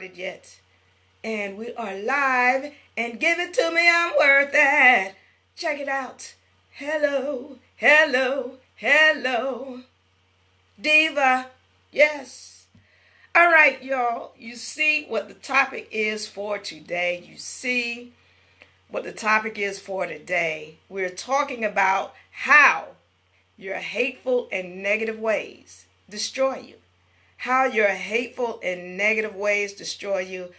started yet. And we are live, and give it to me, I'm worth it. Check it out. Hello, hello, hello. Diva, yes. All right, y'all. You see what the topic is for today. You see what the topic is for today. We're talking about how your hateful and negative ways destroy you. How your hateful and negative ways destroy you.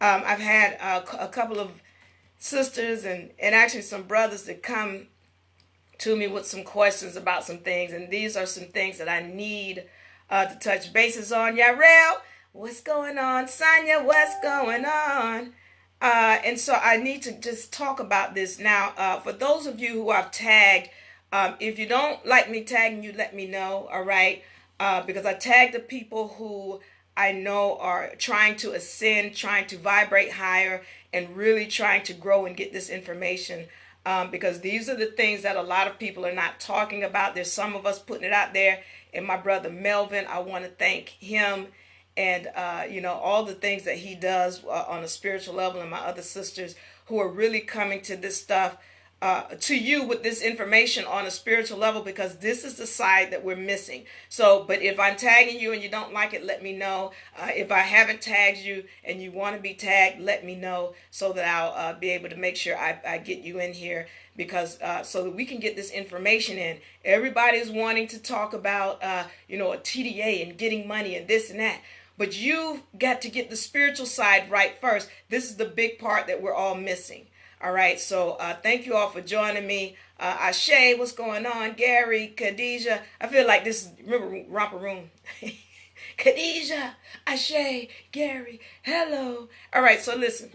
I've had a couple of sisters and actually some brothers that come to me with some questions about some things. And these are some things that I need to touch bases on. Yarel, what's going on? Sonia, what's going on? And so I need to just talk about this now. For those of you who I've tagged, if you don't like me tagging you, let me know, all right? Because I tag the people who I know are trying to ascend, trying to vibrate higher, and really trying to grow and get this information. Because these are the things that a lot of people are not talking about. There's some of us putting it out there. And my brother Melvin, I want to thank him and, all the things that he does on a spiritual level, and my other sisters who are really coming to this stuff, to you with this information on a spiritual level, because this is the side that we're missing. So, but if I'm tagging you and you don't like it, let me know. If I haven't tagged you and you want to be tagged, let me know so that I'll be able to make sure I get you in here, because so that we can get this information in. Everybody is wanting to talk about, a TDA and getting money and this and that. But you've got to get the spiritual side right first. This is the big part that we're all missing. All right, so thank you all for joining me. Ashe, what's going on? Gary, Khadijah. I feel like this is, remember, Romper Room. Khadijah, Ashe, Gary, hello. All right, so listen,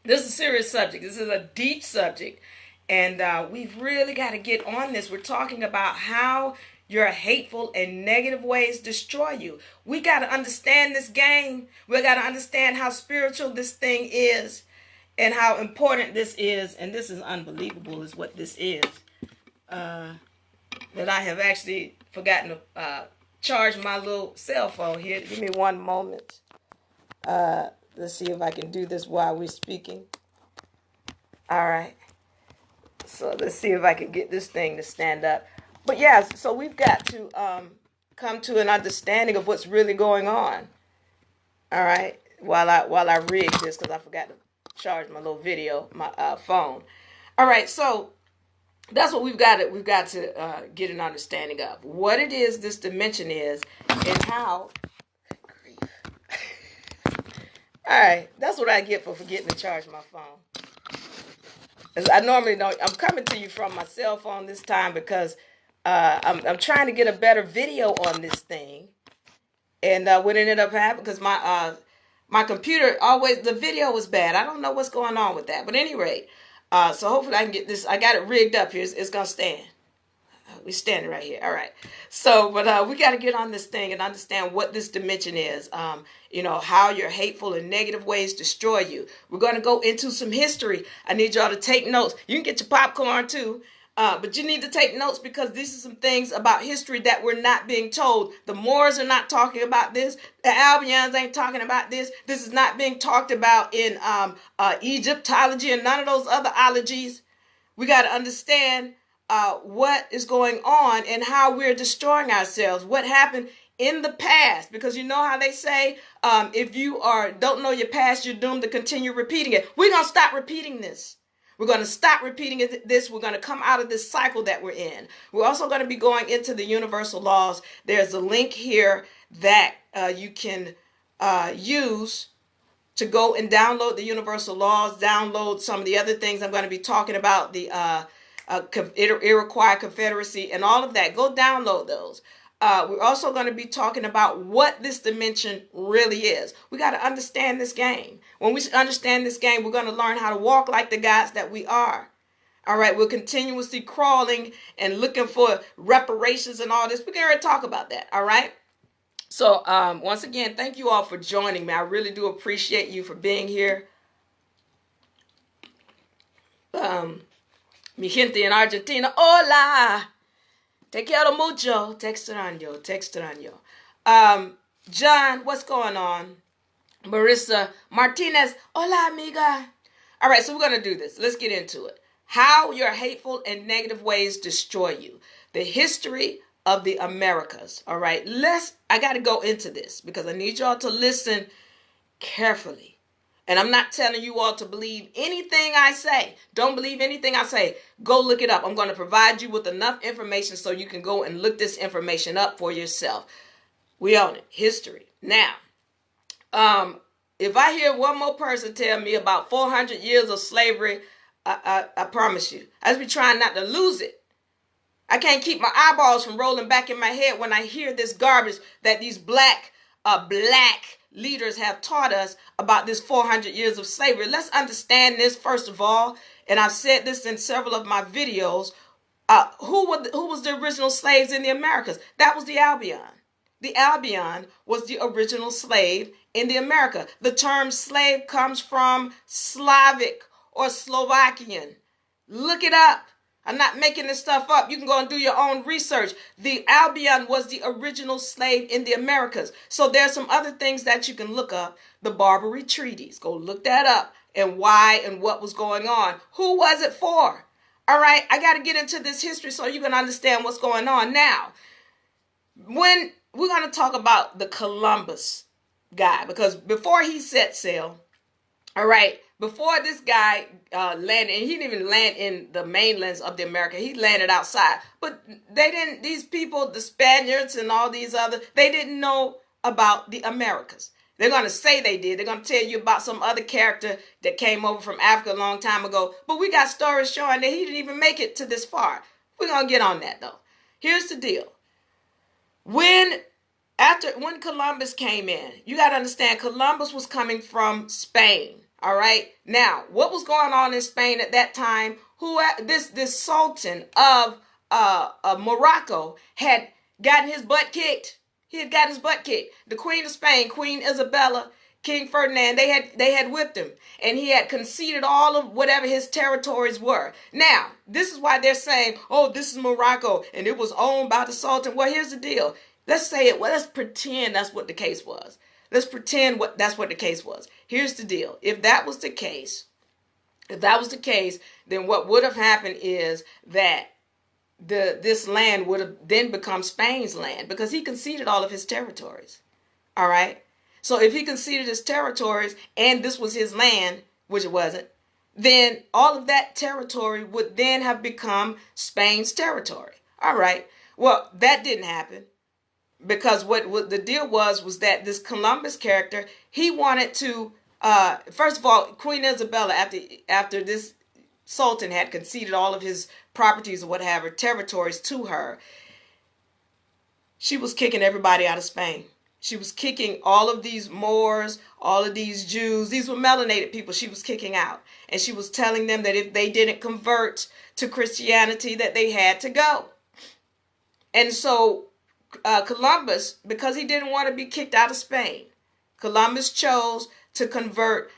this is a serious subject. This is a deep subject, and we've really got to get on this. We're talking about how your hateful and negative ways destroy you. We got to understand this game. We got to understand how spiritual this thing is, and how important this is. And this is unbelievable is what this is. That I have actually forgotten to charge my little cell phone here. Give me one moment. Let's see if I can do this while we're speaking. All right. So let's see if I can get this thing to stand up. But yes, so we've got to come to an understanding of what's really going on. All right. While I rig this, because I forgot to charge my little my phone. All right, so that's what we've got to get an understanding of what it is this dimension is, and how. Grief. All right, that's what I get for forgetting to charge my phone. As I normally don't. I'm coming to you from my cell phone this time because I'm trying to get a better video on this thing, and what ended up happening, because my computer the video was bad. I don't know what's going on with that. But at any rate, so hopefully I can get this. I got it rigged up here. It's going to stand. We're standing right here. All right. So, but we got to get on this thing and understand what this dimension is. How your hateful and negative ways destroy you. We're going to go into some history. I need y'all to take notes. You can get your popcorn too. But you need to take notes, because these are some things about history that we're not being told. The Moors are not talking about this. The Albions ain't talking about this. This is not being talked about in Egyptology and none of those other ologies. We got to understand what is going on and how we're destroying ourselves. What happened in the past, because you know how they say, if you don't know your past, you're doomed to continue repeating it. We're going to stop repeating this. We're going to stop repeating this. We're going to come out of this cycle that we're in. We're also going to be going into the universal laws. There's a link here that you can use to go and download the universal laws, download some of the other things I'm going to be talking about, the Iroquois Confederacy and all of that. Go download those. We're also going to be talking about what this dimension really is. We got to understand this game. When we understand this game, we're going to learn how to walk like the gods that we are. All right, we're continuously crawling and looking for reparations and all this. We're going to talk about that. All right. So once again, thank you all for joining me. I really do appreciate you for being here. Mi gente in Argentina, hola. Te quiero mucho. Te extraño. John, what's going on? Marissa Martinez. Hola, amiga. All right, so we're going to do this. Let's get into it. How your hateful and negative ways destroy you. The history of the Americas. All right, I got to go into this because I need y'all to listen carefully. And I'm not telling you all to believe anything I say. Don't believe anything I say. Go look it up. I'm going to provide you with enough information so you can go and look this information up for yourself. We own it. History. Now, if I hear one more person tell me about 400 years of slavery, I promise you, I just be trying not to lose it. I can't keep my eyeballs from rolling back in my head when I hear this garbage that these black leaders have taught us about this 400 years of slavery. Let's understand this first of all, and I've said this in several of my videos. Who was the original slaves in the Americas? That was the Albion. The Albion was the original slave in the America. The term slave comes from Slavic or Slovakian. Look it up. I'm not making this stuff up. You can go and do your own research. The Albion was the original slave in the Americas. So there's some other things that you can look up. The Barbary Treaties. Go look that up. And why and what was going on. Who was it for? All right. I got to get into this history so you can understand what's going on. Now, when we're going to talk about the Columbus guy, because before he set sail, all right, before this guy landed, and he didn't even land in the mainlands of the America, he landed outside. But these people, the Spaniards and all these other, they didn't know about the Americas. They're going to say they did. They're going to tell you about some other character that came over from Africa a long time ago. But we got stories showing that he didn't even make it to this far. We're going to get on that, though. Here's the deal. When Columbus came in, you got to understand Columbus was coming from Spain. All right. Now, what was going on in Spain at that time? This Sultan of Morocco had gotten his butt kicked. He had got his butt kicked. The Queen of Spain, Queen Isabella, King Ferdinand, they had whipped him, and he had conceded all of whatever his territories were. Now, this is why they're saying, "Oh, this is Morocco, and it was owned by the Sultan." Well, here's the deal. Let's say it. Well, let's pretend that's what the case was. Let's pretend that's what the case was. Here's the deal. If that was the case, then what would have happened is that this land would have then become Spain's land because he conceded all of his territories. All right. So if he conceded his territories and this was his land, which it wasn't, then all of that territory would then have become Spain's territory. All right. Well, that didn't happen. Because what the deal was that this Columbus character, he wanted to, first of all, Queen Isabella, after this Sultan had conceded all of his properties or whatever, territories to her, she was kicking everybody out of Spain. She was kicking all of these Moors, all of these Jews. These were melanated people she was kicking out. And she was telling them that if they didn't convert to Christianity, that they had to go. And so Columbus, because he didn't want to be kicked out of Spain, Columbus chose to convert.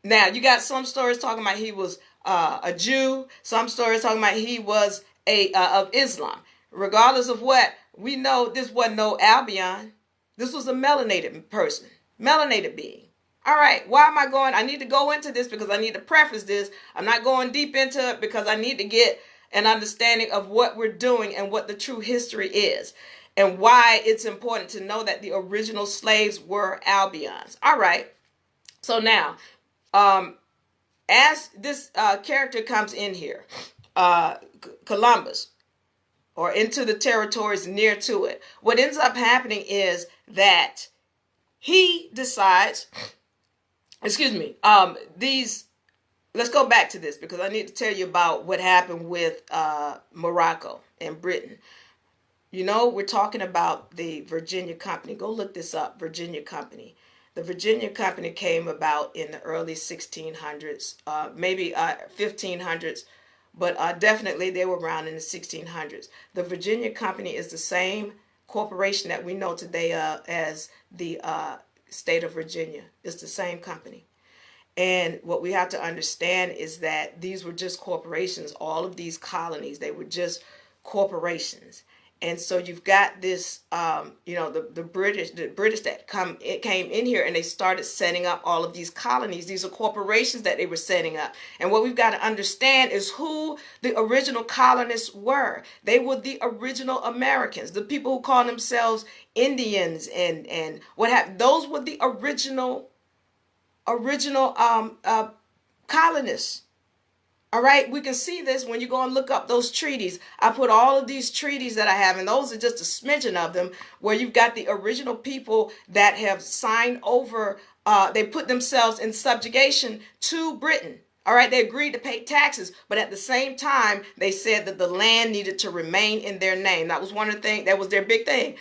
Now, you got some stories talking about he was a Jew. Some stories talking about he was of Islam. Regardless of what, we know this wasn't no Albion. This was a melanated person, melanated being. All right, why am I going? I need to go into this because I need to preface this. I'm not going deep into it because I need to get an understanding of what we're doing and what the true history is. And why it's important to know that the original slaves were Albions. All right. So now, as this character comes in here, Columbus, or into the territories near to it, what ends up happening is that he decides, let's go back to this because I need to tell you about what happened with Morocco and Britain. You know, we're talking about the Virginia Company. Go look this up, Virginia Company. The Virginia Company came about in the early 1600s, maybe 1500s, but definitely they were around in the 1600s. The Virginia Company is the same corporation that we know today as the state of Virginia. It's the same company. And what we have to understand is that these were just corporations. All of these colonies, they were just corporations. And so you've got this, the British that came in here and they started setting up all of these colonies. These are corporations that they were setting up. And what we've got to understand is who the original colonists were. They were the original Americans, the people who call themselves Indians and what have. Those were the original colonists. All right, we can see this when you go and look up those treaties. I put all of these treaties that I have, and those are just a smidgen of them, where you've got the original people that have signed over, they put themselves in subjugation to Britain. All right, they agreed to pay taxes, but at the same time, they said that the land needed to remain in their name. That was one of the things, that was their big thing.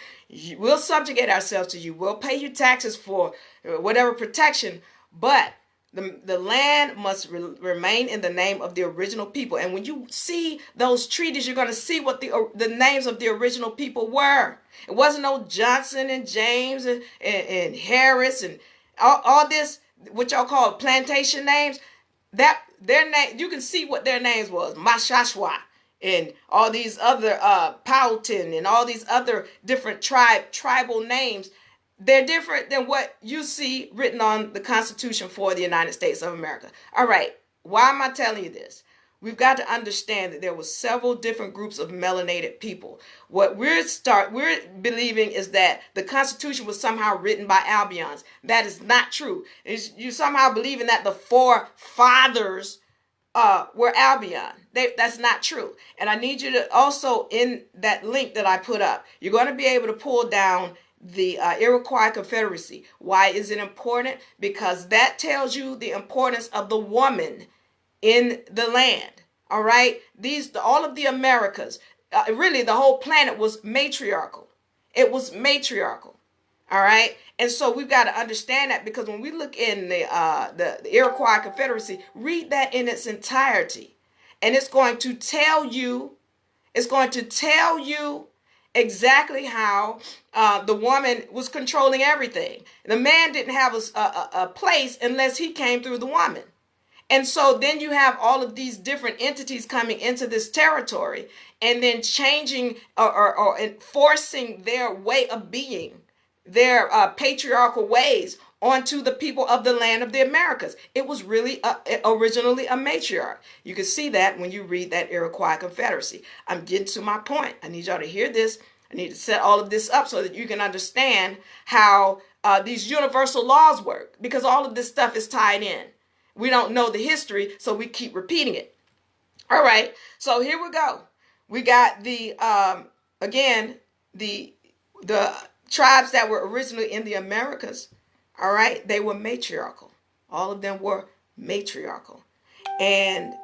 We'll subjugate ourselves to you. We'll pay you taxes for whatever protection, but the land must remain in the name of the original people. And when you see those treaties, you're going to see what the names of the original people were. It wasn't no Johnson and James and Harris and all this, what y'all call plantation names. That their name, you can see what their names was. Mashashwa and all these other Powhatan and all these other different tribal names. They're different than what you see written on the Constitution for the United States of America. All right, why am I telling you this? We've got to understand that there were several different groups of melanated people. What we're believing is that the Constitution was somehow written by Albions. That is not true. You somehow believing that the forefathers were Albion. That's not true. And I need you to also, in that link that I put up, you're going to be able to pull down the Iroquois Confederacy. Why is it important? Because that tells you the importance of the woman in the land. All right, all of the Americas, really the whole planet was matriarchal. It was matriarchal. All right, and so we've got to understand that, because when we look in the Iroquois Confederacy, read that in its entirety, and it's going to tell you exactly how the woman was controlling everything. The man didn't have a place unless he came through the woman. And so then you have all of these different entities coming into this territory and then changing or enforcing their way of being, their patriarchal ways onto the people of the land of the Americas. It was really originally a matriarch. You can see that when you read that Iroquois Confederacy. I'm getting to my point. I need y'all to hear this. I need to set all of this up so that you can understand how these universal laws work, because all of this stuff is tied in. We don't know the history, so we keep repeating it. All right, so here we go. We got the tribes that were originally in the Americas. All right, they were matriarchal. All of them were matriarchal. And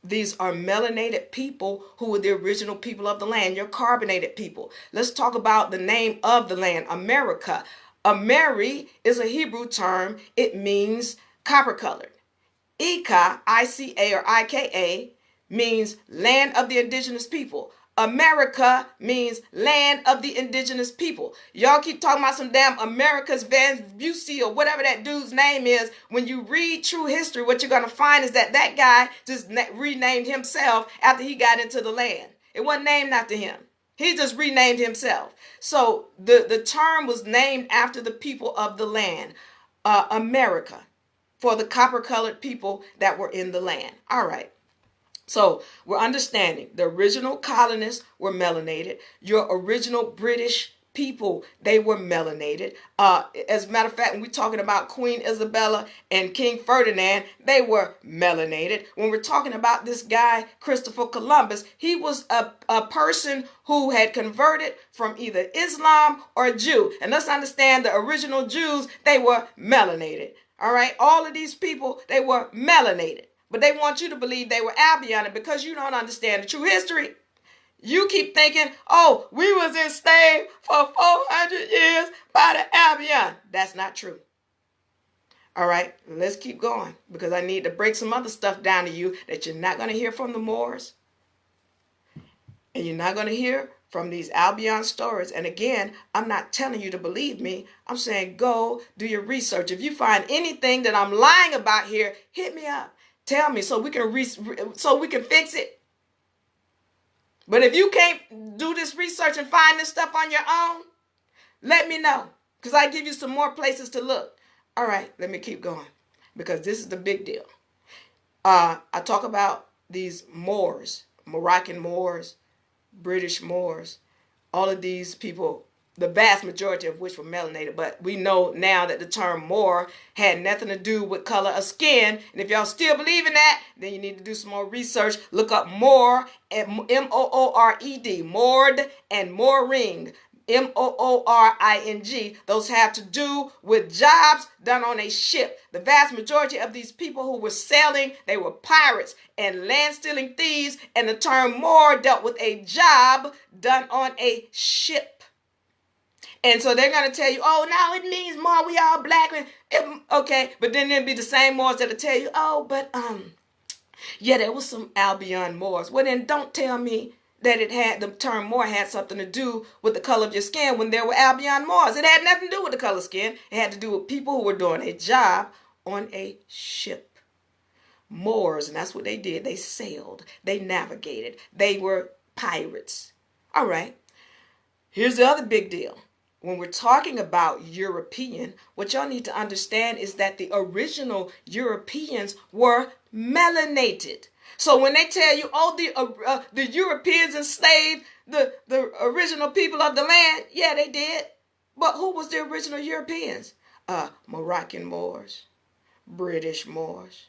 these are melanated people who were the original people of the land. Your carbonated people. Let's talk about the name of the land, America. Ameri is a Hebrew term. It means copper colored. Ika, I-C-A or I-K-A, means land of the indigenous people. America means land of the indigenous people. Y'all keep talking about some damn America's Vespucci or whatever that dude's name is. When you read true history, what you're going to find is that that guy just renamed himself after he got into the land. It wasn't named after him. He just renamed himself. So the term was named after the people of the land, America, for the copper-colored people that were in the land. All right. So we're understanding the original colonists were melanated. Your original British people, they were melanated. As a matter of fact, when we're talking about Queen Isabella and King Ferdinand, they were melanated. When we're talking about this guy, Christopher Columbus, he was a person who had converted from either Islam or Jew. And let's understand the original Jews, they were melanated. All right, all of these people, they were melanated. But they want you to believe they were Albion, because you don't understand the true history. You keep thinking, oh, we was enslaved for 400 years by the Albion. That's not true. All right, let's keep going, because I need to break some other stuff down to you that you're not going to hear from the Moors. And you're not going to hear from these Albion stories. And again, I'm not telling you to believe me. I'm saying go do your research. If you find anything that I'm lying about here, hit me up. Tell me so we can fix it. But if you can't do this research and find this stuff on your own, let me know, because I give you some more places to look. All right, let me keep going, because this is the big deal. I talk about these Moors, Moroccan Moors, British Moors, all of these people, the vast majority of which were melanated. But we know now that the term Moor had nothing to do with color of skin. And if y'all still believe in that, then you need to do some more research. Look up Moor, M-O-O-R-E-D, Moored and Mooring. Mooring. Those have to do with jobs done on a ship. The vast majority of these people who were sailing, they were pirates and land-stealing thieves, and the term Moor dealt with a job done on a ship. And so they're going to tell you, oh, now it means Moor, we all black. Okay, but then there'll be the same Moors that'll tell you, oh, but yeah, there was some Albion Moors. Well, then don't tell me that the term Moor had something to do with the color of your skin when there were Albion Moors. It had nothing to do with the color of skin. It had to do with people who were doing a job on a ship. Moors, and that's what they did. They sailed. They navigated. They were pirates. All right. Here's the other big deal. When we're talking about European, what y'all need to understand is that the original Europeans were melanated. So when they tell you, oh, the Europeans enslaved the original people of the land, yeah, they did. But who was the original Europeans? Moroccan Moors, British Moors,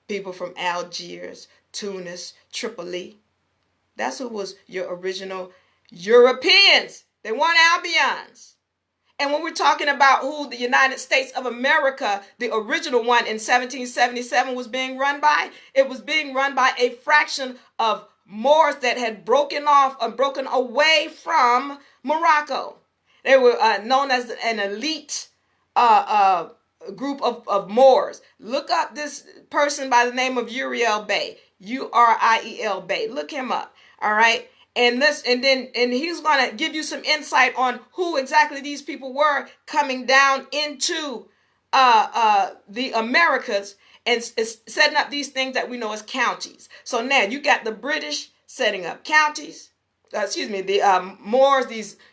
people from Algiers, Tunis, Tripoli. That's who was your original Europeans. They weren't Albions. And when we're talking about who the United States of America, the original one in 1777 was being run by, it was being run by a fraction of Moors that had broken off or broken away from Morocco. They were known as an elite group of Moors. Look up this person by the name of Uriel Bey, Uriel Bey. Look him up. All right. And he's going to give you some insight on who exactly these people were coming down into the Americas and setting up these things that we know as counties. So now you got the British setting up counties. The Moors,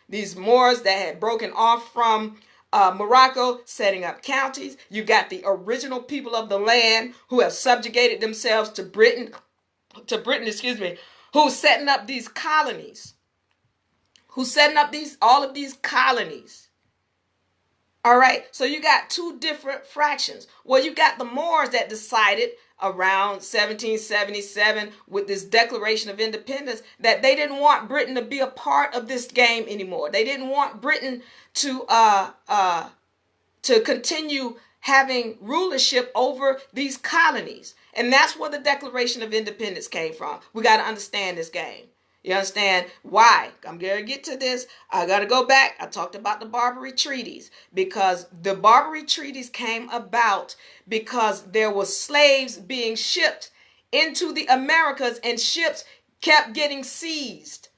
these Moors that had broken off from Morocco, setting up counties. You got the original people of the land who have subjugated themselves to Britain, who's setting up these colonies, all of these colonies. All right, so you got two different fractions. Well, you got the Moors that decided around 1777 with this Declaration of Independence that they didn't want Britain to be a part of this game anymore. They didn't want Britain to continue having rulership over these colonies. And that's where the Declaration of Independence came from. We got to understand this game. You understand why? I'm going to get to this. I got to go back. I talked about the Barbary Treaties, because the Barbary Treaties came about because there were slaves being shipped into the Americas, and ships kept getting seized.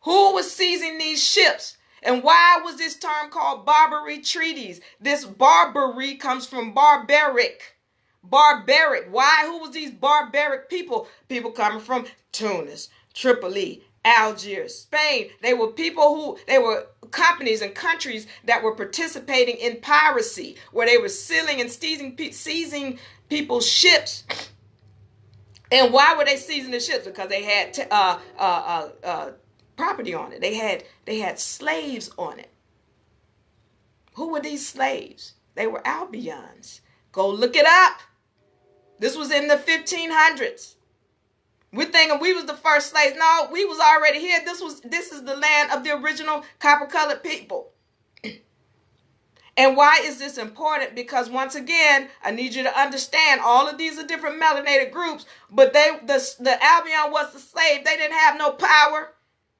Who was seizing these ships? And why was this term called Barbary Treaties? This Barbary comes from barbaric. Barbaric. Why? Who was these barbaric people? People coming from Tunis, Tripoli, Algiers, Spain. They were companies and countries that were participating in piracy, where they were sealing and seizing people's ships. And why were they seizing the ships? Because they had property on it. They had slaves on it. Who were these slaves? They were Albions. Go look it up. This was in the 1500s. We're thinking we was the first slaves. No, we was already here. This is the land of the original copper-colored people. And why is this important? Because once again, I need you to understand all of these are different melanated groups, but the Albion was the slave. They didn't have no power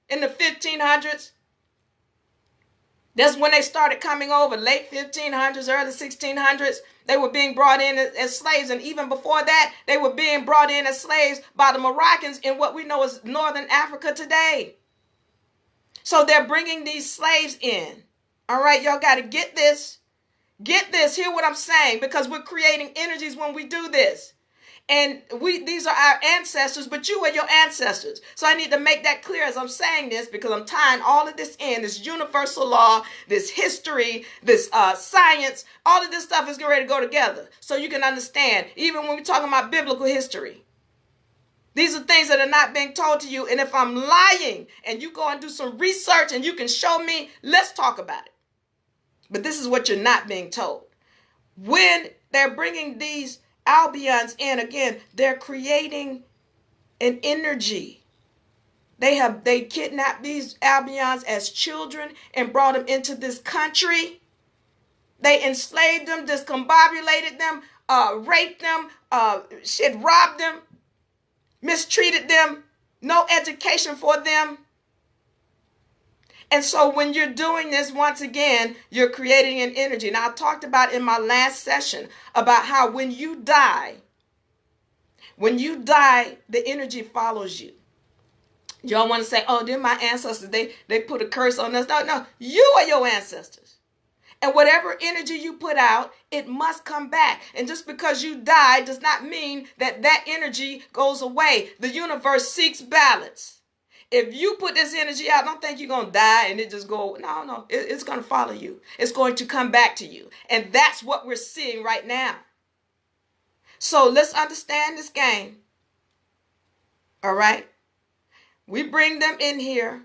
in the 1500s. That's when they started coming over, late 1500s, early 1600s. They were being brought in as slaves. And even before that, they were being brought in as slaves by the Moroccans in what we know as Northern Africa today. So they're bringing these slaves in. All right, y'all got to get this. Get this. Hear what I'm saying, because we're creating energies when we do this. And these are our ancestors, but you are your ancestors. So I need to make that clear as I'm saying this, because I'm tying all of this in, this universal law, this history, this science, all of this stuff is getting ready to go together. So you can understand, even when we're talking about biblical history. These are things that are not being told to you. And if I'm lying and you go and do some research and you can show me, let's talk about it. But this is what you're not being told. When they're bringing these Albions in, again, they're creating an energy. They kidnapped these Albions as children and brought them into this country. They enslaved them, discombobulated them, raped them, robbed them, mistreated them, no education for them. And so when you're doing this, once again, you're creating an energy. Now, I talked about in my last session about how when you die, the energy follows you. You don't want to say, oh, they're my ancestors. They put a curse on us. No, you are your ancestors. And whatever energy you put out, it must come back. And just because you die does not mean that that energy goes away. The universe seeks balance. If you put this energy out, don't think you're going to die and it just go. No, it's going to follow you. It's going to come back to you. And that's what we're seeing right now. So let's understand this game. All right. We bring them in here.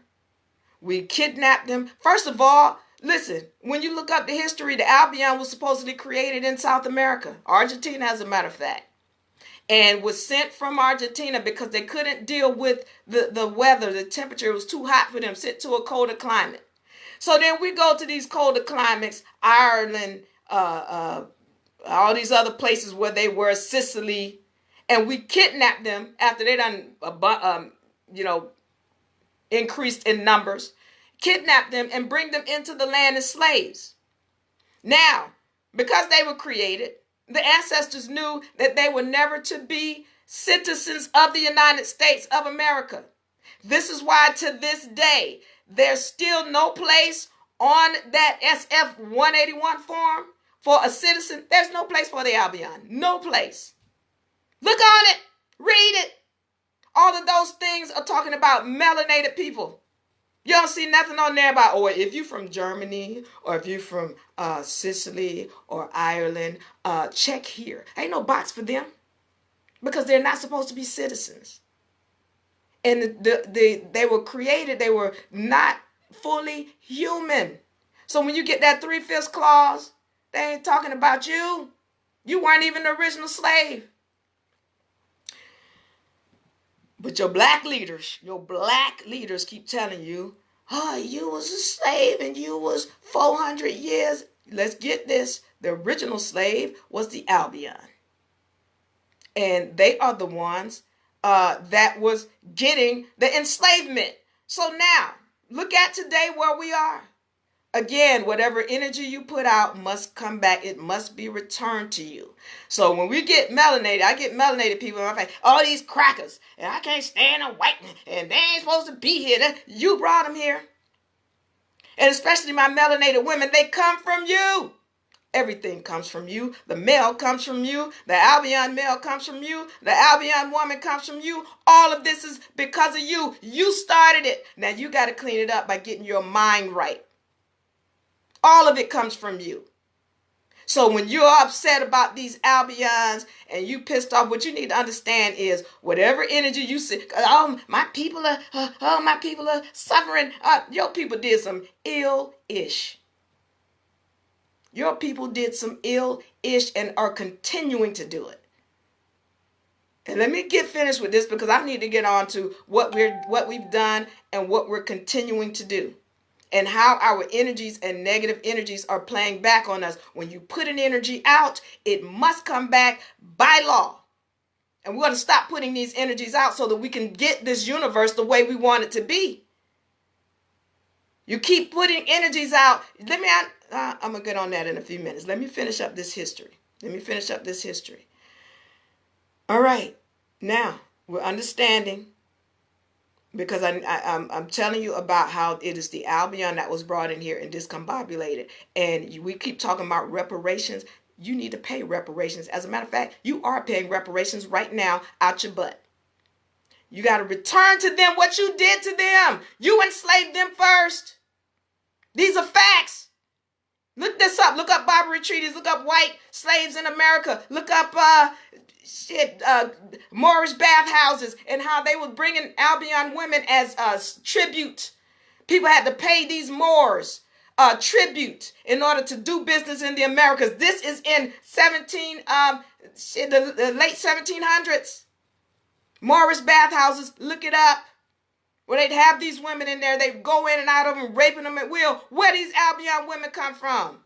We kidnap them. First of all, listen, when you look up the history, the Albion was supposedly created in South America, Argentina, as a matter of fact, and was sent from Argentina because they couldn't deal with the weather, the temperature. It was too hot for them, sent to a colder climate. So then we go to these colder climates, Ireland, all these other places where they were, Sicily, and we kidnap them after they done, increased in numbers, kidnap them and bring them into the land as slaves. Now, because they were created, the ancestors knew that they were never to be citizens of the United States of America. This is why to this day, there's still no place on that SF 181 form for a citizen. There's no place for the Albion. No place. Look on it. Read it. All of those things are talking about melanated people. You don't see nothing on there about, or if you're from Germany, or if you're from Sicily or Ireland, check here. Ain't no box for them because they're not supposed to be citizens. And they were created, they were not fully human. So when you get that 3/5 clause, they ain't talking about you. You weren't even the original slave. But your black leaders keep telling you, oh, you was a slave and you was 400 years. Let's get this. The original slave was the Albion. And they are the ones that was getting the enslavement. So now, look at today where we are. Again, whatever energy you put out must come back. It must be returned to you. So when we get melanated, I get melanated people in my face. All these crackers. And I can't stand a white man. And they ain't supposed to be here. You brought them here. And especially my melanated women, they come from you. Everything comes from you. The male comes from you. The Albion male comes from you. The Albion woman comes from you. All of this is because of you. You started it. Now you got to clean it up by getting your mind right. All of it comes from you. So when you're upset about these Albions and you pissed off, what you need to understand is whatever energy you see, oh, my people are suffering. Your people did some ill-ish. Your people did some ill-ish and are continuing to do it. And let me get finished with this because I need to get on to what we've done and what we're continuing to do. And how our energies and negative energies are playing back on us. When you put an energy out, it must come back by law. And we're going to stop putting these energies out so that we can get this universe the way we want it to be. You keep putting energies out. I'm going to get on that in a few minutes. Let me finish up this history. All right. Now, we're understanding. Because I'm telling you about how it is the Albion that was brought in here and discombobulated. And we keep talking about reparations. you need to pay reparations. As a matter of fact, you are paying reparations right now out your butt. You got to return to them what you did to them. You enslaved them first. These are facts. Look this up. Look up Barbary treaties. Look up white slaves in America. Look up Moorish bathhouses and how they were bringing Albion women as tribute. People had to pay these Moors tribute in order to do business in the Americas. This is in the late 1700s. Moorish bathhouses, look it up. Where they'd have these women in there, they'd go in and out of them, raping them at will. Where these Albion women come from?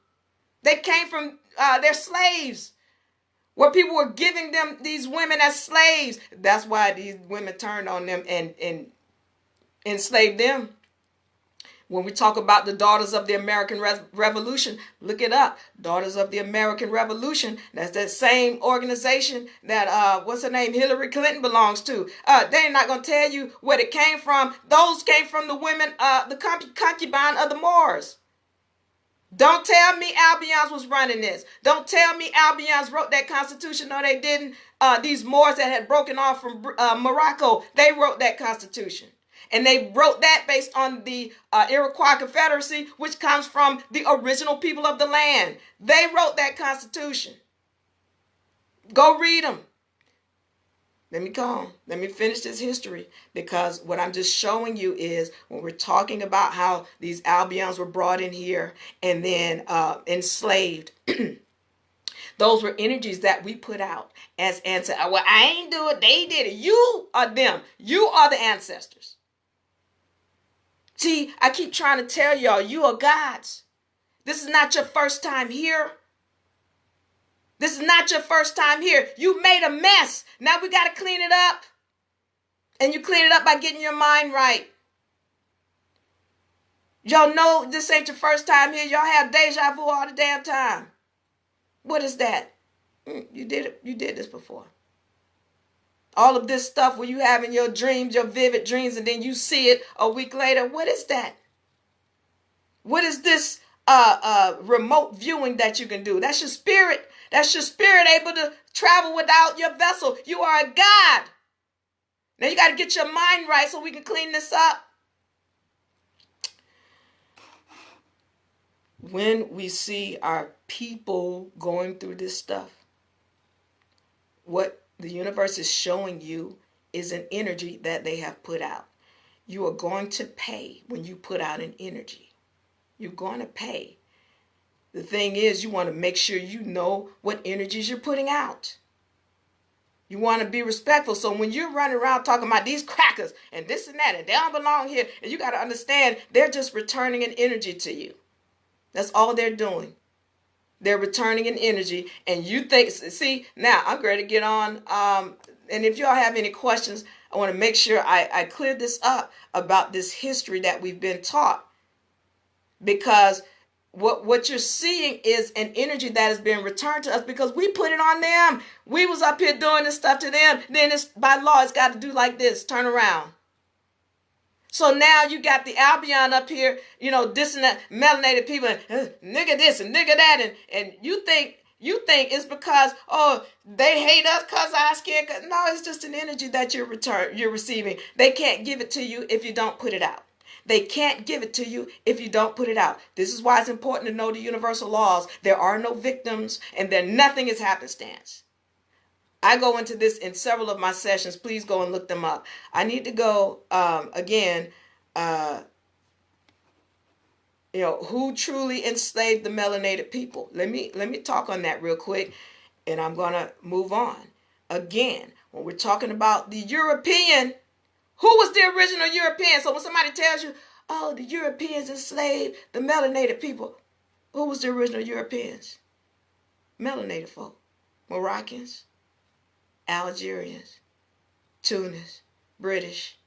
They came from their slaves, where people were giving them these women as slaves. That's why these women turned on them and enslaved them. When we talk about the Daughters of the American Revolution, look it up. Daughters of the American Revolution. That's that same organization that, what's her name, Hillary Clinton belongs to. They're not going to tell you where it came from. Those came from the women, the concubine of the Moors. Don't tell me Albions was running this. Don't tell me Albions wrote that Constitution. No, they didn't. These Moors that had broken off from Morocco, they wrote that Constitution. And they wrote that based on the Iroquois Confederacy, which comes from the original people of the land. They wrote that Constitution. Go read them. Let me go on. Let me finish this history, because what I'm just showing you is when we're talking about how these Albions were brought in here and then enslaved, those were energies that we put out as ancestors. Well, I ain't do it. They did it. You are them. You are the ancestors. See, I keep trying to tell y'all, you are gods. This is not your first time here. This is not your first time here. You made a mess. Now we got to clean it up. And you clean it up by getting your mind right. Y'all know this ain't your first time here. Y'all have deja vu all the damn time. What is that? You did it. You did this before. All of this stuff where you have in your dreams, your vivid dreams, and then you see it a week later. What is that? What is this remote viewing that you can do? That's your spirit. That's your spirit able to travel without your vessel. You are a God. Now you got to get your mind right so we can clean this up. When we see our people going through this stuff, what the universe is showing you is an energy that they have put out. You are going to pay when you put out an energy. You're going to pay. The thing is, you want to make sure you know what energies you're putting out. You want to be respectful. So when you're running around talking about these crackers and this and that, and they don't belong here, and you got to understand, they're just returning an energy to you. That's all they're doing. They're returning an energy, and you think, see, now I'm ready to get on. And if y'all have any questions, I want to make sure I clear this up about this history that we've been taught. Because what you're seeing is an energy that has been returned to us because we put it on them. We was up here doing this stuff to them. Then it's by law, it's got to do like this, turn around. So now you got the Albion up here, dissing that melanated people, and nigga this and nigga that, and you think it's because, they hate us because our skin. No, it's just an energy that you're receiving. They can't give it to you if you don't put it out. They can't give it to you if you don't put it out. This is why it's important to know the universal laws. There are no victims, and nothing is happenstance. I go into this in several of my sessions. Please go and look them up. I need to go again. Who truly enslaved the melanated people? Let me talk on that real quick, and I'm gonna move on. Again, when we're talking about the European, who was the original European? So when somebody tells you, "Oh, the Europeans enslaved the melanated people," who was the original Europeans? Melanated folk, Moroccans, Algerians, Tunis, British.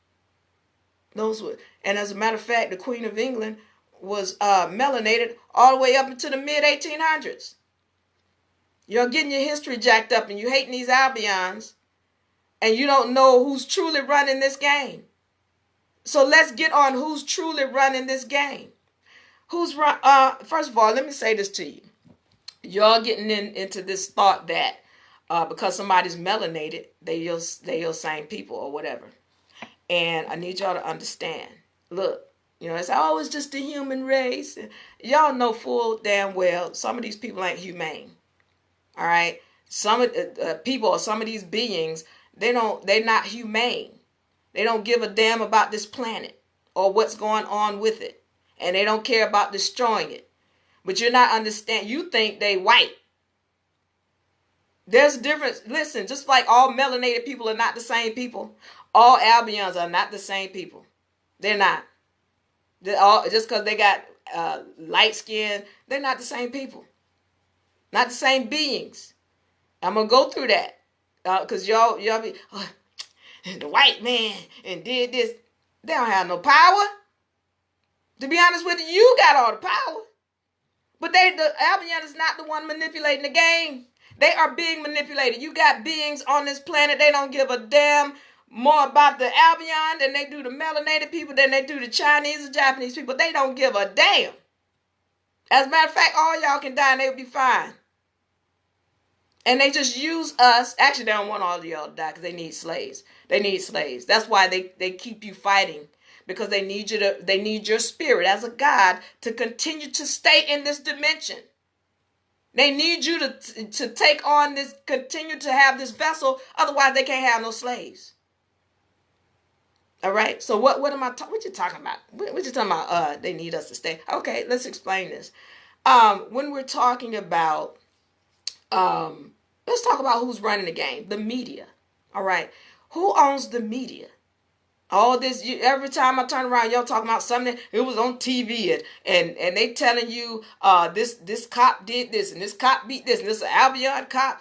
Those were, and as a matter of fact, the Queen of England was melanated all the way up into the mid-1800s. You're getting your history jacked up and you hating these Albions, and you don't know who's truly running this game. So let's get on who's truly running this game. First of all, let me say this to you. Y'all getting into this thought that because somebody's melanated, they same people or whatever. And I need y'all to understand. Look, it's always just the human race. Y'all know full damn well some of these people ain't humane. All right, some of people or some of these beings, they're not humane. They don't give a damn about this planet or what's going on with it, and they don't care about destroying it. But you're not understand. You think they white. There's a difference. Listen, just like all melanated people are not the same people, all Albions are not the same people. They're not. They're all, just because they got light skin, they're not the same people. Not the same beings. I'm going to go through that. Because y'all be, the white man and did this. They don't have no power. To be honest with you, you got all the power. But the Albion is not the one manipulating the game. They are being manipulated. You got beings on this planet. They don't give a damn more about the Albion than they do the melanated people, than they do the Chinese or Japanese people. They don't give a damn. As a matter of fact, all y'all can die and they'll be fine. And they just use us. Actually, they don't want all of y'all to die because they need slaves. They need slaves. That's why they keep you fighting. Because they need your spirit as a God to continue to stay in this dimension. They need you to take on this, continue to have this vessel. Otherwise, they can't have no slaves. All right. So what am I talking? What you talking about? What you talking about? They need us to stay. Okay, let's explain this. When we're talking about, let's talk about who's running the game. The media. All right. Who owns the media? All this, every time I turn around, y'all talking about something. It was on TV and they telling you this cop did this and this cop beat this and this Albion cop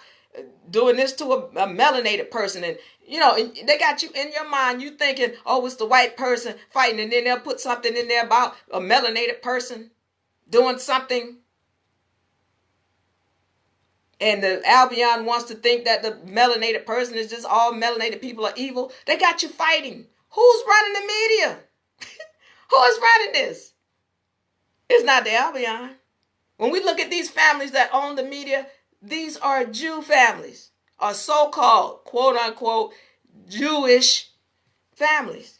doing this to a melanated person. And they got you in your mind. You thinking, oh, it's the white person fighting, and then they'll put something in there about a melanated person doing something. And the Albion wants to think that the melanated person is just all melanated people are evil. They got you fighting. Who's running the media? Who is running this? It's not the Albion. When we look at these families that own the media, these are Jew families, or so-called, quote-unquote, Jewish families.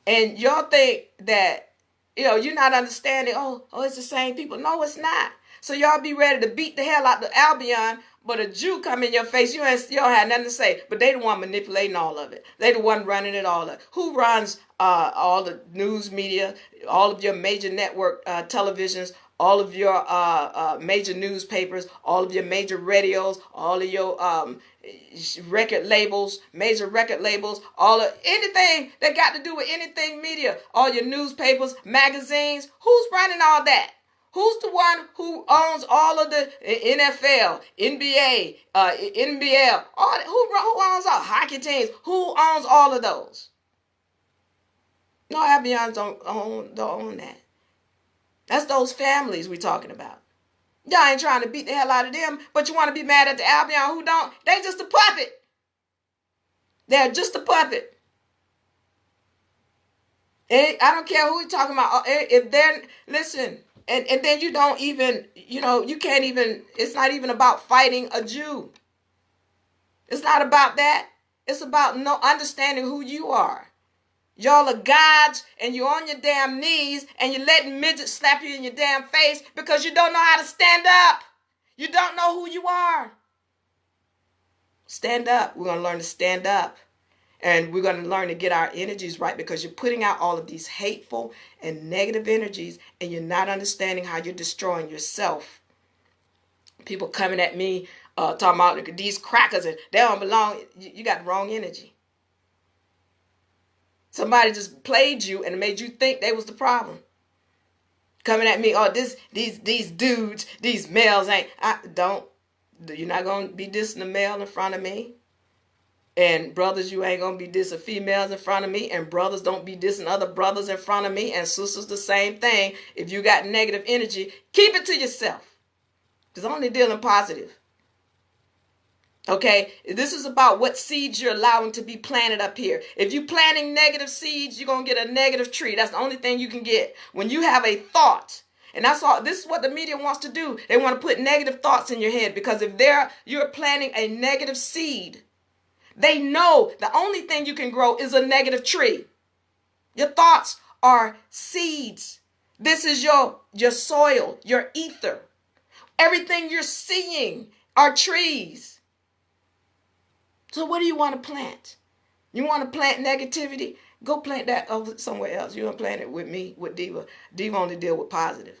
And y'all think that, you're not understanding, oh, it's the same people. No, it's not. So y'all be ready to beat the hell out the Albion, but a Jew come in your face, you don't have nothing to say. But they the one manipulating all of it. They the one running it all up. Who runs all the news media, all of your major network televisions, all of your major newspapers, all of your major radios, all of your record labels, major record labels, all of anything that got to do with anything media, all your newspapers, magazines. Who's running all that? Who's the one who owns all of the NFL, NBA, NBL? Who owns all hockey teams? Who owns all of those? No, Albions don't own that. That's those families we're talking about. Y'all ain't trying to beat the hell out of them, but you want to be mad at the Albion who don't. They just a puppet. They're just a puppet. I don't care who you're talking about. If they're, listen. And then you don't even, you can't even, it's not even about fighting a Jew. It's not about that. It's about understanding who you are. Y'all are gods and you're on your damn knees and you're letting midgets slap you in your damn face because you don't know how to stand up. You don't know who you are. Stand up. We're going to learn to stand up. And we're going to learn to get our energies right because you're putting out all of these hateful and negative energies and you're not understanding how you're destroying yourself. People coming at me talking about these crackers and they don't belong. You got the wrong energy. Somebody just played you and made you think they was the problem. Coming at me, these dudes, these males ain't. You're not going to be dissing a male in front of me. And brothers, you ain't going to be dissing females in front of me. And brothers, don't be dissing other brothers in front of me. And sisters, the same thing. If you got negative energy, keep it to yourself. Because I'm only dealing positive. Okay? This is about what seeds you're allowing to be planted up here. If you're planting negative seeds, you're going to get a negative tree. That's the only thing you can get. When you have a thought And that's all. This is what the media wants to do. They want to put negative thoughts in your head, because if you're planting a negative seed, they know the only thing you can grow is a negative tree. Your thoughts are seeds. This is your soil, your ether. Everything you're seeing are trees. So what do you want to plant? You want to plant negativity? Go plant that over somewhere else. You don't plant it with me, with Diva. Diva only deal with positive.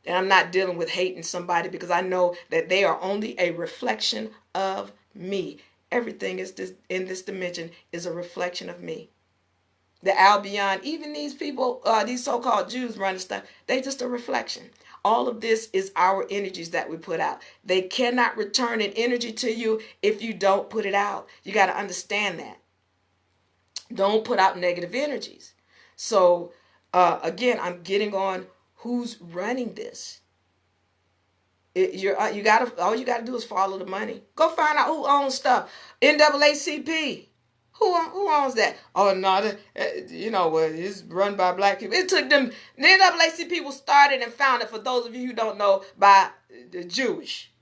And I'm not dealing with hating somebody, because I know that they are only a reflection of me. Everything is in this dimension is a reflection of me. The Albion, even these people, these so-called Jews running stuff, they just a reflection. All of this is our energies that we put out. They cannot return an energy to you if you don't put it out. You got to understand that. Don't put out negative energies. So, again, I'm getting on who's running this. All you gotta do is follow the money. Go find out who owns stuff. NAACP. Who owns that? Oh no, it's run by black people. It took them. The NAACP was started and founded, for those of you who don't know, by the Jewish,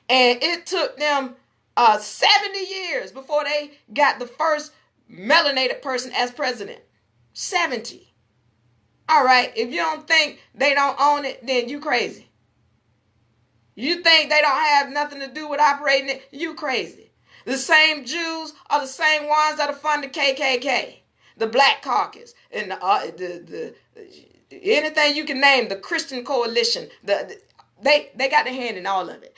and it took them 70 years before they got the first melanated person as president. 70. All right. If you don't think they don't own it, then you crazy. You think they don't have nothing to do with operating it, you crazy. The same Jews are the same ones that are fund the KKK, the Black Caucus, and the anything you can name, the Christian Coalition. They got their hand in all of it.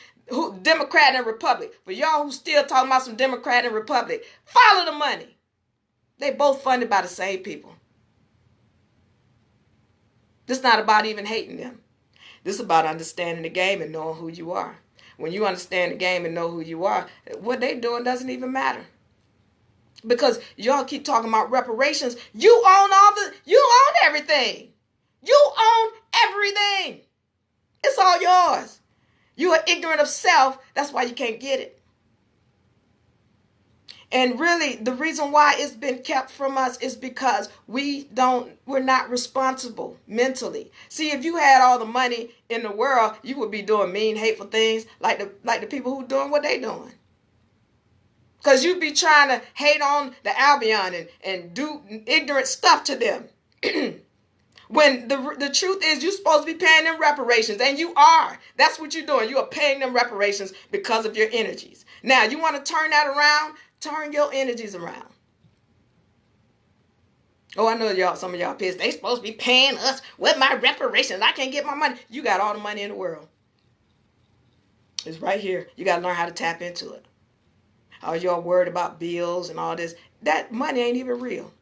Democrat and Republic. For y'all who still talking about some Democrat and Republic, follow the money. They both funded by the same people. This is not about even hating them. This is about understanding the game and knowing who you are. When you understand the game and know who you are, what they doing doesn't even matter. Because y'all keep talking about reparations. You own everything. You own everything. It's all yours. You are ignorant of self. That's why you can't get it. And really, the reason why it's been kept from us is because we're not responsible mentally. See, if you had all the money in the world, you would be doing mean, hateful things like the people who doing what they doing. Because you'd be trying to hate on the Albion and do ignorant stuff to them. When the truth is, you're supposed to be paying them reparations, and you are. That's what you're doing. You are paying them reparations because of your energies. Now, you want to turn that around? Turn your energies around. Oh, I know some of y'all pissed. They supposed to be paying us with my reparations. I can't get my money. You got all the money in the world. It's right here. You got to learn how to tap into it. All y'all worried about bills and all this. That money ain't even real.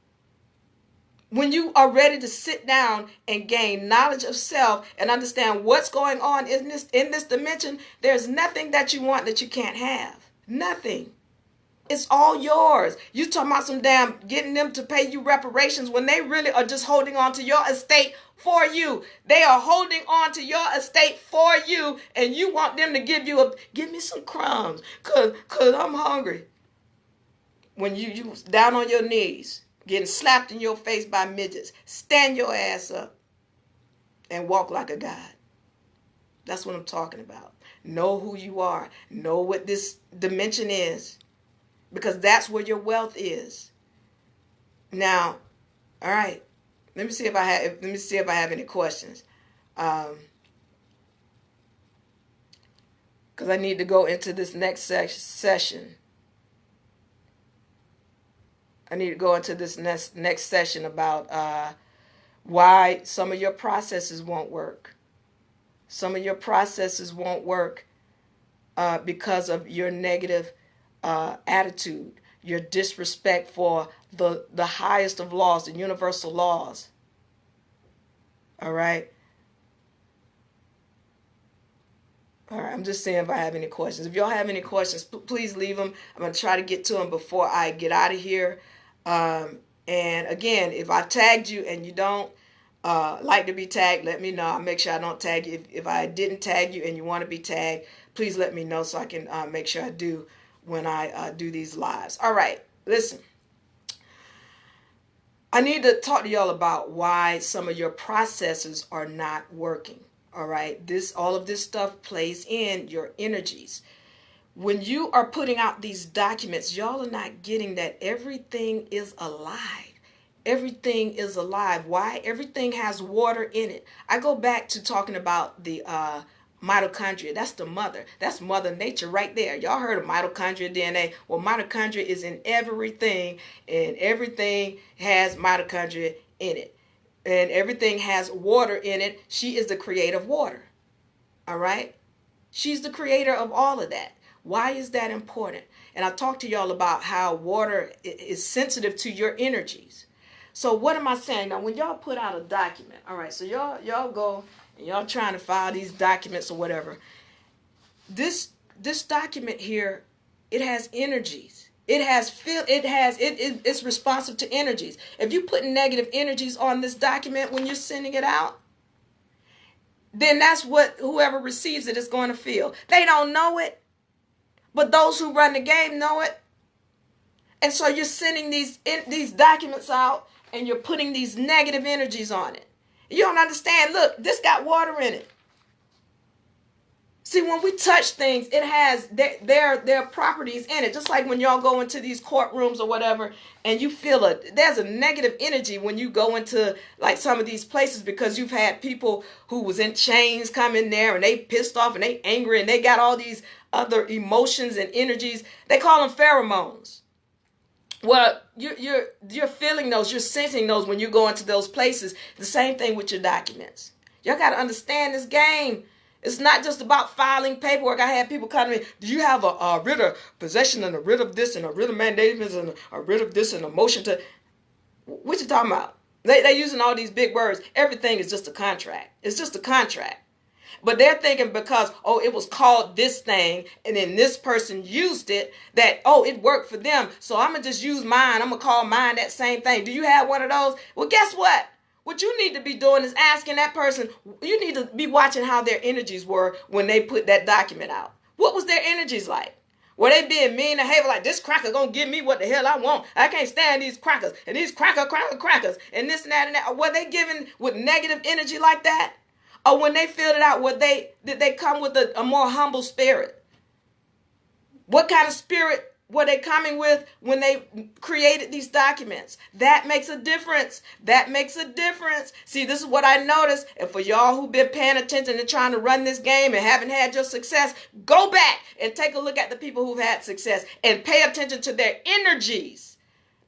When you are ready to sit down and gain knowledge of self and understand what's going on in this dimension, there's nothing that you want that you can't have. Nothing. It's all yours. You talking about some damn getting them to pay you reparations when they really are just holding on to your estate for you. They are holding on to your estate for you, and you want them to give me some crumbs cause I'm hungry. When you down on your knees, getting slapped in your face by midgets, stand your ass up and walk like a god. That's what I'm talking about. Know who you are. Know what this dimension is. Because that's where your wealth is. Now, all right. Let me see if I have any questions. Because I need to go into this next session. I need to go into this next session about why some of your processes won't work. Some of your processes won't work because of your negative attitude, your disrespect for the highest of laws, the universal laws. All right. All right. I'm just seeing if I have any questions. If y'all have any questions, please leave them. I'm going to try to get to them before I get out of here. And again, if I tagged you and you don't like to be tagged, let me know. I'll make sure I don't tag you. If I didn't tag you and you want to be tagged, please let me know so I can make sure I do when I do these lives. All right, listen. I need to talk to y'all about why some of your processes are not working. All right. All of this stuff plays in your energies. When you are putting out these documents, y'all are not getting that everything is alive. Everything is alive. Why? Everything has water in it. I go back to talking about the mitochondria. That's the mother. That's Mother Nature right there. Y'all heard of mitochondria DNA? Well, mitochondria is in everything, and everything has mitochondria in it. And everything has water in it. She is the creator of water. All right? She's the creator of all of that. Why is that important? And I talked to y'all about how water is sensitive to your energies. So what am I saying? Now, when y'all put out a document, all right, so y'all go and y'all trying to file these documents or whatever. This document here, it has energies. It's responsive to energies. If you put negative energies on this document when you're sending it out, then that's what whoever receives it is going to feel. They don't know it, but those who run the game know it. And so you're sending these documents out and you're putting these negative energies on it. You don't understand. Look, this got water in it. See, when we touch things, it has their properties in it. Just like when y'all go into these courtrooms or whatever, and you feel there's a negative energy when you go into like some of these places, because you've had people who was in chains come in there and they pissed off and they angry and they got all these other emotions and energies. They call them pheromones. Well, you're feeling those, you're sensing those when you go into those places. The same thing with your documents. Y'all got to understand this game. It's not just about filing paperwork. I had people come to me, do you have a writ of possession and a writ of this and a writ of mandamus and a writ of this and a motion to... What you talking about? They're using all these big words. Everything is just a contract. It's just a contract. But they're thinking because, it was called this thing and then this person used it, that, it worked for them. So I'm going to just use mine. I'm going to call mine that same thing. Do you have one of those? Well, guess what? What you need to be doing is asking that person, you need to be watching how their energies were when they put that document out. What was their energies like? Were they being mean and hateful, like this cracker gonna give me what the hell I want? I can't stand these crackers and these crackers and this and that and that. Were they giving with negative energy like that? Or when they filled it out, did they come with a more humble spirit? What kind of spirit were they coming with when they created these documents? That makes a difference. That makes a difference. See, this is what I noticed. And for y'all who've been paying attention and trying to run this game and haven't had your success, go back and take a look at the people who've had success and pay attention to their energies.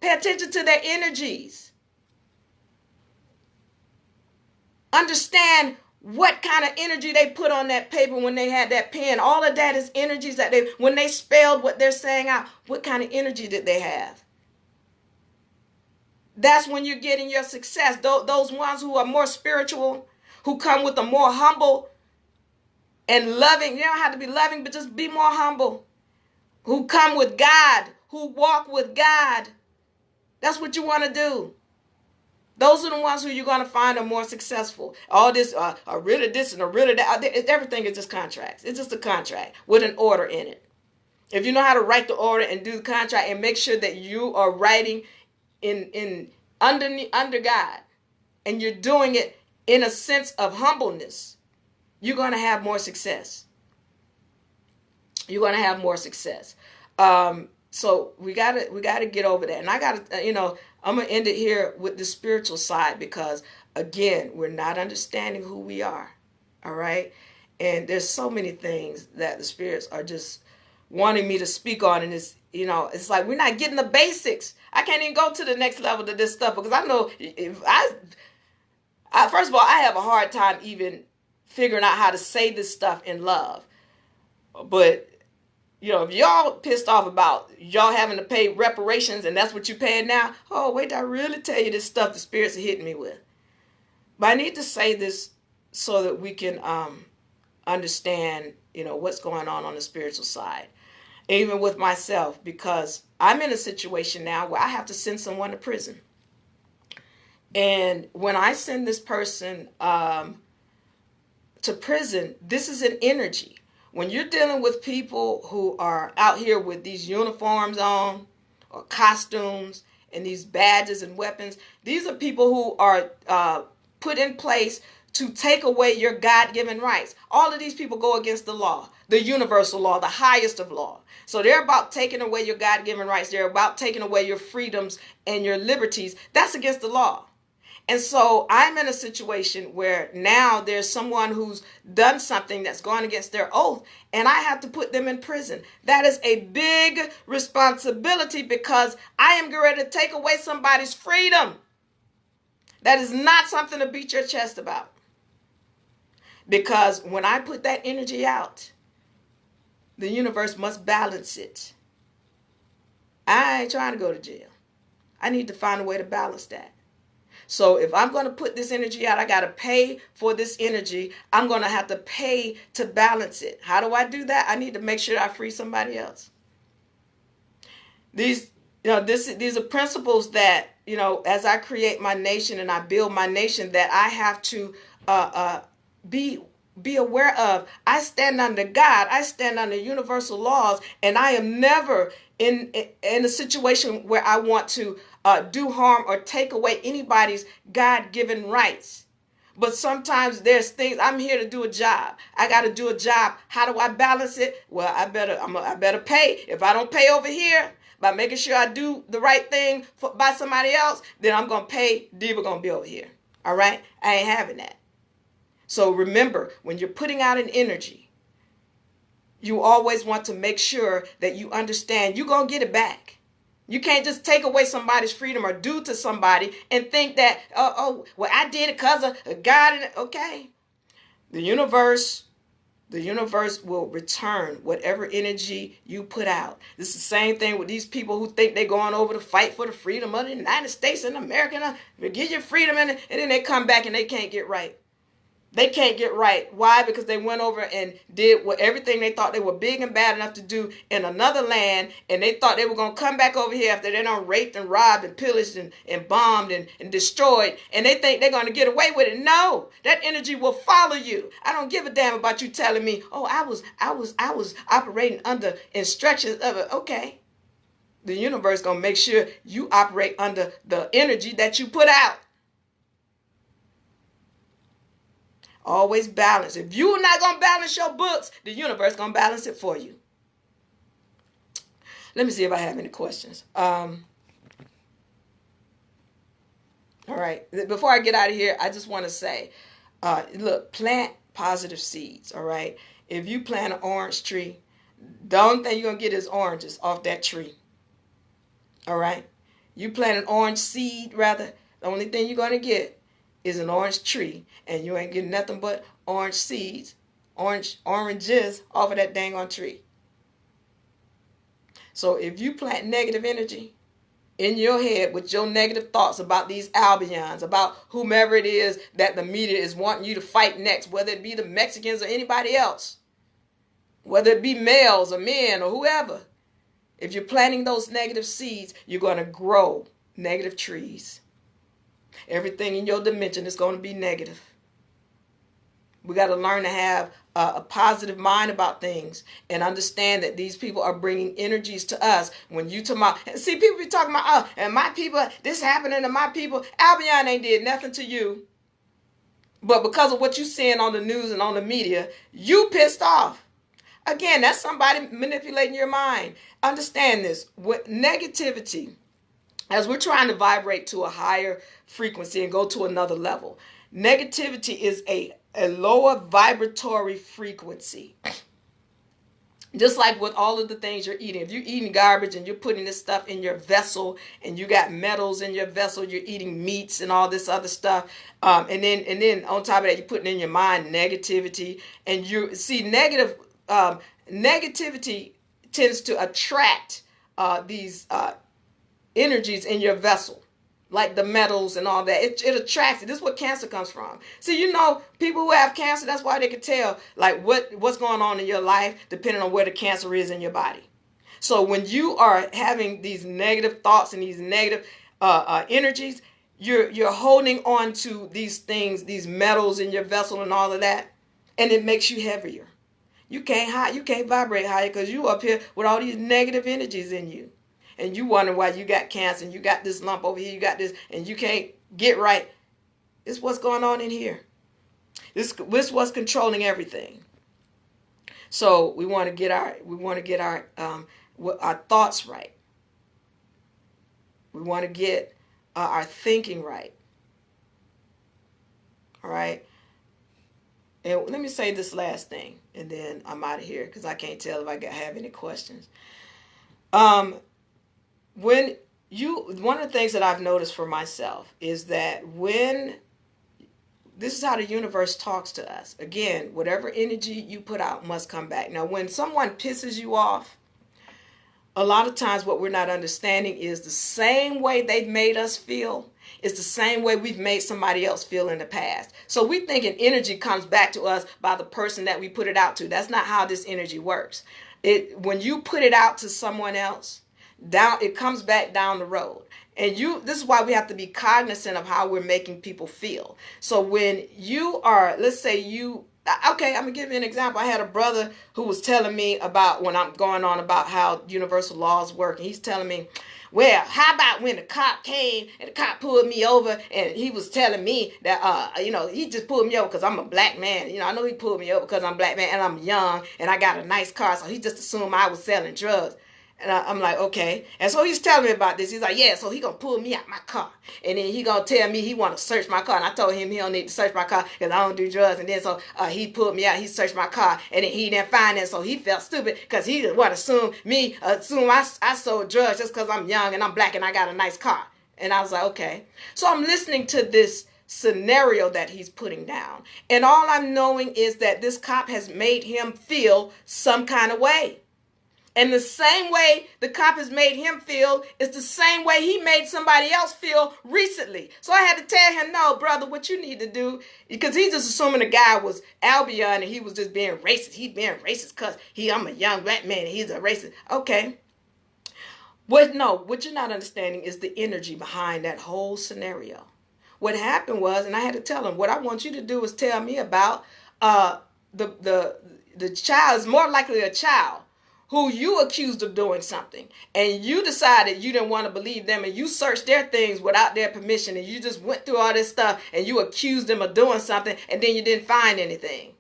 Pay attention to their energies. Understand what kind of energy they put on that paper when they had that pen. All of that is energies that when they spelled what they're saying out, what kind of energy did they have? That's when you're getting your success. Those ones who are more spiritual, who come with a more humble and loving, you don't have to be loving, but just be more humble. Who come with God, who walk with God. That's what you want to do. Those are the ones who you're going to find are more successful. All this, a writ of this and a writ of that, everything is just contracts. It's just a contract with an order in it. If you know how to write the order and do the contract and make sure that you are writing under God and you're doing it in a sense of humbleness, you're going to have more success. You're going to have more success. So we gotta get over that. And I gotta, I'm gonna end it here with the spiritual side, because again, we're not understanding who we are. All right. And there's so many things that the spirits are just wanting me to speak on. And it's like, we're not getting the basics. I can't even go to the next level to this stuff, because I know first of all, I have a hard time even figuring out how to say this stuff in love. But if y'all pissed off about y'all having to pay reparations and that's what you're paying now, wait till I really tell you this stuff the spirits are hitting me with. But I need to say this so that we can understand, what's going on the spiritual side. Even with myself, because I'm in a situation now where I have to send someone to prison. And when I send this person to prison, this is an energy. When you're dealing with people who are out here with these uniforms on or costumes, and these badges and weapons. These are people who are put in place to take away your God-given rights. All of these people go against the law, the universal law, the highest of law. So they're about taking away your God-given rights. They're about taking away your freedoms and your liberties. That's against the law. And so I'm in a situation where now there's someone who's done something that's gone against their oath, and I have to put them in prison. That is a big responsibility because I am ready to take away somebody's freedom. That is not something to beat your chest about. Because when I put that energy out, the universe must balance it. I ain't trying to go to jail. I need to find a way to balance that. So if I'm going to put this energy out, I got to pay for this energy. I'm going to have to pay to balance it. How do I do that? I need to make sure I free somebody else. These are principles that, as I create my nation and I build my nation, that I have to be aware of. I stand under God. I stand under universal laws, and I am never in a situation where I want to do harm or take away anybody's God-given rights. But sometimes there's things, I'm here to do a job. I got to do a job. How do I balance it? Well, I better pay. If I don't pay over here by making sure I do the right thing by somebody else, then I'm going to pay. Diva going to be over here. All right? I ain't having that. So remember, when you're putting out an energy, you always want to make sure that you understand you're going to get it back. You can't just take away somebody's freedom or do to somebody and think that, well, I did it because of God. Okay. The universe will return whatever energy you put out. This is the same thing with these people who think they're going over to fight for the freedom of the United States and America. Get your freedom, and then they come back and they can't get right. They can't get right. Why? Because they went over and did everything they thought they were big and bad enough to do in another land, and they thought they were going to come back over here after they done raped and robbed and pillaged and bombed and destroyed, and they think they're going to get away with it. No, that energy will follow you. I don't give a damn about you telling me, oh, I was operating under instructions of it. Okay. The universe going to make sure you operate under the energy that you put out. Always balance. If you're not going to balance your books, the universe going to balance it for you. Let me see if I have any questions. All right. Before I get out of here, I just want to say, look, plant positive seeds. All right. If you plant an orange tree, the only thing you're going to get is oranges off that tree. All right. You plant an orange seed, rather, the only thing you're going to get is an orange tree, and you ain't getting nothing but orange seeds, oranges off of that dang on tree. So if you plant negative energy in your head with your negative thoughts about these Albions, about whomever it is that the media is wanting you to fight next, whether it be the Mexicans or anybody else, whether it be males or men or whoever, if you're planting those negative seeds, you're going to grow negative trees. Everything in your dimension is going to be negative. We got to learn to have a positive mind about things and understand that these people are bringing energies to us. When you talk about, see, people be talking about, oh, and my people, this happening to my people. Albion ain't did nothing to you. But because of what you're seeing on the news and on the media, you pissed off. Again, that's somebody manipulating your mind. Understand this. With negativity, as we're trying to vibrate to a higher frequency and go to another level, negativity is a lower vibratory frequency. Just like with all of the things you're eating. If you're eating garbage and you're putting this stuff in your vessel and you got metals in your vessel, you're eating meats and all this other stuff. And then on top of that, you're putting in your mind negativity. And you see negativity tends to attract these energies in your vessel, like the metals and all that. It attracts it. This is what cancer comes from. See, people who have cancer, that's why they can tell like what's going on in your life depending on where the cancer is in your body. So when you are having these negative thoughts and these negative energies, you're holding on to these things, these metals in your vessel and all of that, and it makes you heavier. You can't vibrate higher because you up here with all these negative energies in you. and you wonder why you got cancer and you got this lump over here, you got this, and you can't get right. It's what's going on in here. This what's controlling everything. So we want to get our thoughts right. We want to get our thinking right. All right. And let me say this last thing, and then I'm out of here because I can't tell if I have any questions. One of the things that I've noticed for myself is that this is how the universe talks to us. Again, whatever energy you put out must come back. Now, when someone pisses you off, a lot of times what we're not understanding is the same way they've made us feel is the same way we've made somebody else feel in the past. So we think an energy comes back to us by the person that we put it out to. That's not how this energy works. When you put it out to someone else, it comes back down the road. And this is why we have to be cognizant of how we're making people feel. So when you are, let's say okay, I'm going to give you an example. I had a brother who was telling me about when I'm going on about how universal laws work. And he's telling me, well, how about when the cop came and the cop pulled me over and he was telling me that, he just pulled me over because I'm a black man. I know he pulled me over because I'm a black man and I'm young and I got a nice car. So he just assumed I was selling drugs. And I'm like, okay. And so he's telling me about this. He's like, yeah, so he going to pull me out my car. And then he going to tell me he want to search my car. And I told him he don't need to search my car because I don't do drugs. And then so he pulled me out. He searched my car. And then he didn't find it. So he felt stupid because he want to assume I sold drugs just because I'm young and I'm black and I got a nice car. And I was like, okay. So I'm listening to this scenario that he's putting down. And all I'm knowing is that this cop has made him feel some kind of way. And the same way the cop has made him feel is the same way he made somebody else feel recently. So I had to tell him, no, brother, what you need to do, because he's just assuming the guy was Albion and he was just being racist. He's being racist because I'm a young black man and he's a racist. Okay. What you're not understanding is the energy behind that whole scenario. What happened was, and I had to tell him, what I want you to do is tell me about the child is more likely a child who you accused of doing something and you decided you didn't want to believe them and you searched their things without their permission and you just went through all this stuff and you accused them of doing something and then you didn't find anything.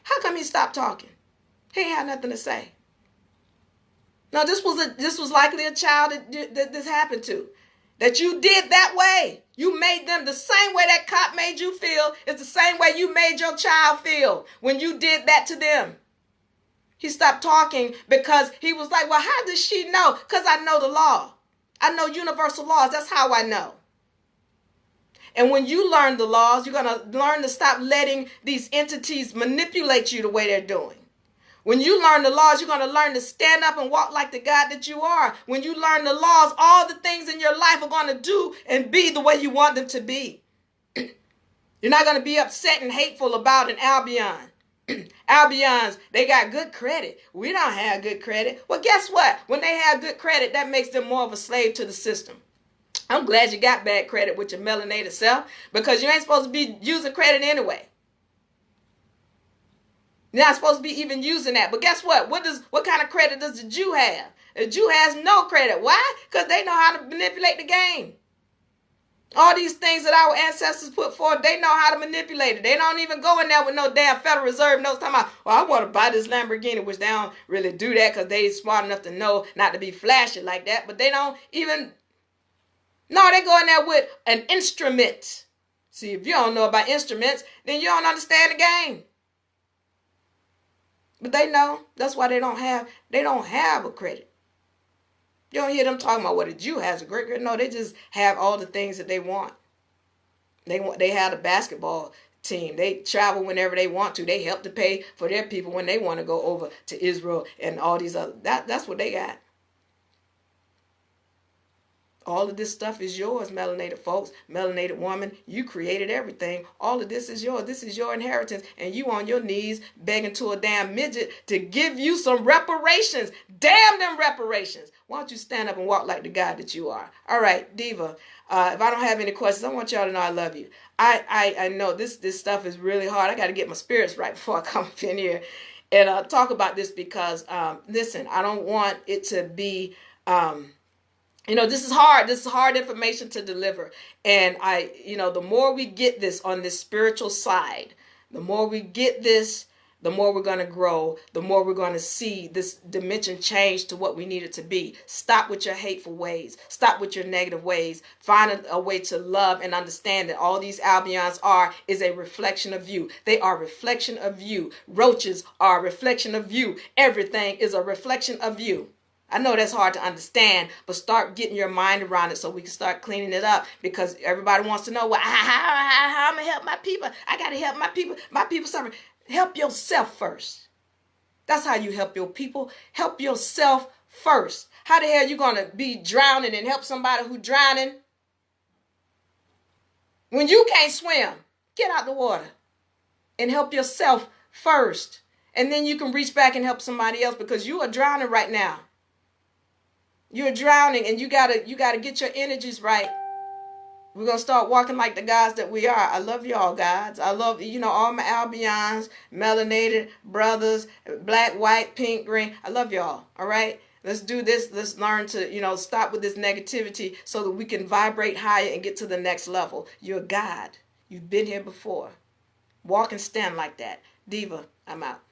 How come he stopped talking? He ain't had nothing to say. No, this was likely a child that this happened to. That you did that way. You made them the same way that cop made you feel. It's the same way you made your child feel when you did that to them. He stopped talking because he was like, well, how does she know? Because I know the law. I know universal laws. That's how I know. And when you learn the laws, you're going to learn to stop letting these entities manipulate you the way they're doing. When you learn the laws, you're going to learn to stand up and walk like the God that you are. When you learn the laws, all the things in your life are going to do and be the way you want them to be. You're not going to be upset and hateful about an Albion. Albions, they got good credit. We don't have good credit. Well, guess what? When they have good credit, that makes them more of a slave to the system. I'm glad you got bad credit with your melanated self because you ain't supposed to be using credit anyway. You're not supposed to be even using that. But guess what? What kind of credit does the Jew have? The Jew has no credit. Why? Because they know how to manipulate the game. All these things that our ancestors put forth, they know how to manipulate it. They don't even go in there with no damn Federal Reserve notes talking about, well, I want to buy this Lamborghini, which they don't really do that because they smart enough to know not to be flashy like that. But they don't even, no, they go in there with an instrument. See, if you don't know about instruments, then you don't understand the game. But they know. That's why they don't have a credit. You don't hear them talking about what a Jew has a great credit. No, they just have all the things that they want. They have a basketball team. They travel whenever they want to. They help to pay for their people when they want to go over to Israel and all these other. That's what they got. All of this stuff is yours, melanated folks, melanated woman. You created everything. All of this is yours. This is your inheritance. And you on your knees begging to a damn midget to give you some reparations. Damn them reparations. Why don't you stand up and walk like the God that you are? All right, Diva. If I don't have any questions, I want y'all to know I love you. I know this stuff is really hard. I got to get my spirits right before I come up in here and talk about this because, listen, I don't want it to be... This is hard. This is hard information to deliver. And the more we get this on this spiritual side, the more we get this, the more we're going to grow, the more we're going to see this dimension change to what we need it to be. Stop with your hateful ways. Stop with your negative ways. Find a way to love and understand that all these Albions is a reflection of you. They are a reflection of you. Roaches are a reflection of you. Everything is a reflection of you. I know that's hard to understand, but start getting your mind around it so we can start cleaning it up, because everybody wants to know, well, how I'm going to help my people. I got to help my people. My people suffer. Help yourself first. That's how you help your people. Help yourself first. How the hell you going to be drowning and help somebody who's drowning when you can't swim? Get out the water and help yourself first. And then you can reach back and help somebody else, because you are drowning right now. You're drowning, and you gotta get your energies right. We're going to start walking like the guys that we are. I love y'all, guys. I love, all my Albions, melanated brothers, black, white, pink, green. I love y'all, all right? Let's do this. Let's learn to, stop with this negativity so that we can vibrate higher and get to the next level. You're God. You've been here before. Walk and stand like that. Diva, I'm out.